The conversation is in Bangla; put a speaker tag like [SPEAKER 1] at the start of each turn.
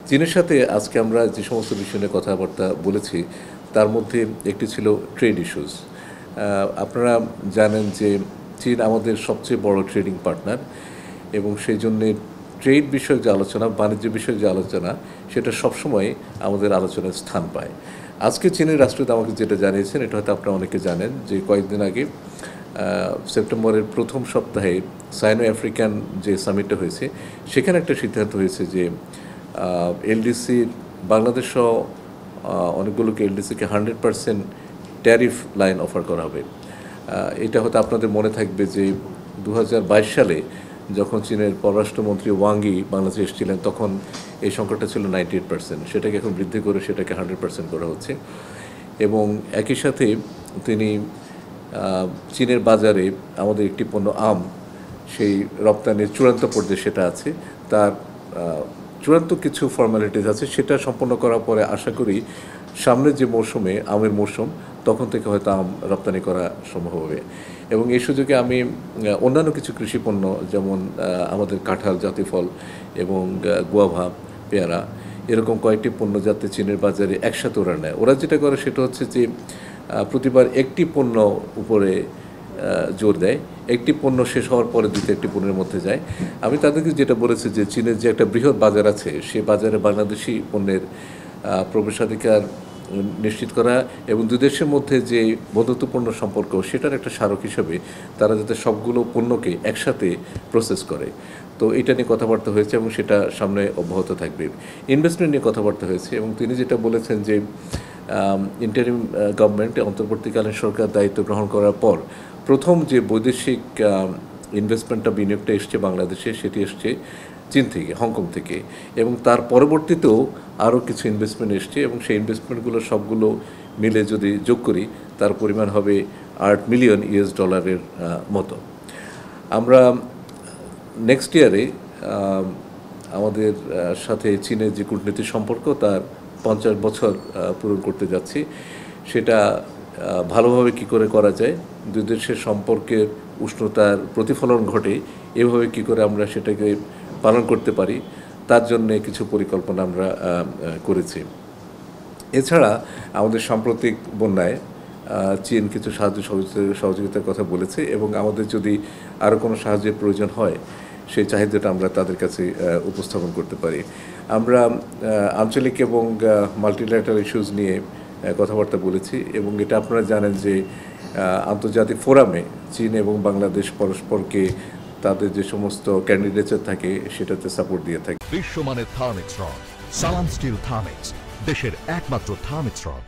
[SPEAKER 1] চীনের সাথে আজকে আমরা যে সমস্ত বিষয় নিয়ে কথাবার্তা বলেছি তার মধ্যে একটি ছিল ট্রেড ইস্যুস। আপনারা জানেন যে চীন আমাদের সবচেয়ে বড় ট্রেডিং পার্টনার এবং সেই জন্যে ট্রেড বিষয়ক যে আলোচনা, বাণিজ্য বিষয়ক যে আলোচনা, সেটা সবসময় আমাদের আলোচনার স্থান পায়। আজকে চীনের রাষ্ট্রদূত আমাকে যেটা জানিয়েছেন, এটা হয়তো আপনারা অনেকে জানেন যে কয়েকদিন আগে সেপ্টেম্বরের প্রথম সপ্তাহে সাইনো আফ্রিকান যে সামিটটা হয়েছে, সেখানে একটা সিদ্ধান্ত হয়েছে যে এলডিসির বাংলাদেশ সহ অনেকগুলোকে এলডিসিকে 100% ট্যারিফ লাইন অফার করা হবে। এটা হয়তো আপনাদের মনে থাকবে যে 2022 সালে যখন চীনের পররাষ্ট্রমন্ত্রী ওয়াংই বাংলাদেশে এসেছিলেন, তখন এই সংখ্যাটা ছিল 98%, সেটাকে এখন বৃদ্ধি করে সেটাকে 100% করা হচ্ছে। এবং একই সাথে তিনি চীনের বাজারে আমাদের একটি পণ্য আম, সেই রপ্তানির চূড়ান্ত পর্যায়ে সেটা আছে, তার চূড়ান্ত কিছু ফর্মালিটিস আছে, সেটা সম্পন্ন করার পরে আশা করি সামনের যে মৌসুমে আমের মৌসুম, তখন থেকে হয়তো আম রপ্তানি করা সম্ভব হবে। এবং এই সুযোগে আমি অন্যান্য কিছু কৃষিপণ্য যেমন আমাদের কাঁঠাল, জাতীয় ফল এবং গুয়াভা, পেয়ারা, এরকম কয়েকটি পণ্য যাতে চীনের বাজারে একসাথে ওরা নেয়। ওরা যেটা করে সেটা হচ্ছে যে প্রতিবার একটি পণ্য উপরে জোর দেয়, একটি পণ্য শেষ হওয়ার পরে দ্বিতীয় একটি পণ্যের মধ্যে যায়। আমি তাদেরকে যেটা বলেছি যে চীনের যে একটা বৃহৎ বাজার আছে, সে বাজারে বাংলাদেশি পণ্যের প্রবেশাধিকার নিশ্চিত করা এবং দুই দেশের মধ্যে যে বন্ধুত্বপূর্ণ সম্পর্ক, সেটার একটা স্মারক হিসেবে তারা যাতে সবগুলো পণ্যকে একসাথে প্রসেস করে। তো এটা নিয়ে কথাবার্তা হয়েছে এবং সেটা সামনে অব্যাহত থাকবে। ইনভেস্টমেন্ট নিয়ে কথাবার্তা হয়েছে এবং তিনি যেটা বলেছেন যে ইন্টারিম গভর্নমেন্ট, অন্তর্বর্তীকালীন সরকার দায়িত্ব গ্রহণ করার পর প্রথম যে বৈদেশিক ইনভেস্টমেন্টটা, বিনিয়োগটা এসছে বাংলাদেশে, সেটি এসছে চীন থেকে, হংকং থেকে, এবং তার পরবর্তীতেও আরও কিছু ইনভেস্টমেন্ট এসছে এবং সেই ইনভেস্টমেন্টগুলো সবগুলো মিলে যদি যোগ করি তার পরিমাণ হবে $8 মিলিয়ন মতো। আমরা নেক্সট ইয়ারে আমাদের সাথে চীনের যে কূটনীতির সম্পর্ক, তার 50 বছর পূরণ করতে যাচ্ছি। সেটা ভালোভাবে কি করে করা যায়, দুই দেশের সম্পর্কের উষ্ণতার প্রতিফলন ঘটে, এভাবে কি করে আমরা সেটাকে পালন করতে পারি, তার জন্য কিছু পরিকল্পনা আমরা করেছি। এছাড়া আমাদের সাম্প্রতিক বন্যায় চীন কিছু সাহায্য সহযোগিতার কথা বলেছে এবং আমাদের যদি আরও কোনো সাহায্যের প্রয়োজন হয়, সেই চাহিদাটা আমরা তাদের কাছে উপস্থাপন করতে পারি। আমরা আঞ্চলিক এবং মাল্টিল্যাটারাল ইস্যুজ নিয়ে কথাবার্তা বলেছি এবং এটা আপনারা জানেন যে আন্তর্জাতিক ফোরামে চীন এবং বাংলাদেশ পরস্পরকে তাদের যে সমস্ত ক্যান্ডিডেটস থাকে সেটাতে সাপোর্ট দিয়ে থাকে।
[SPEAKER 2] বিশ্বমানের থার্মিক্স রড, সালাম স্টিল থার্মিক্স, দেশের একমাত্র থার্মিক্স রড।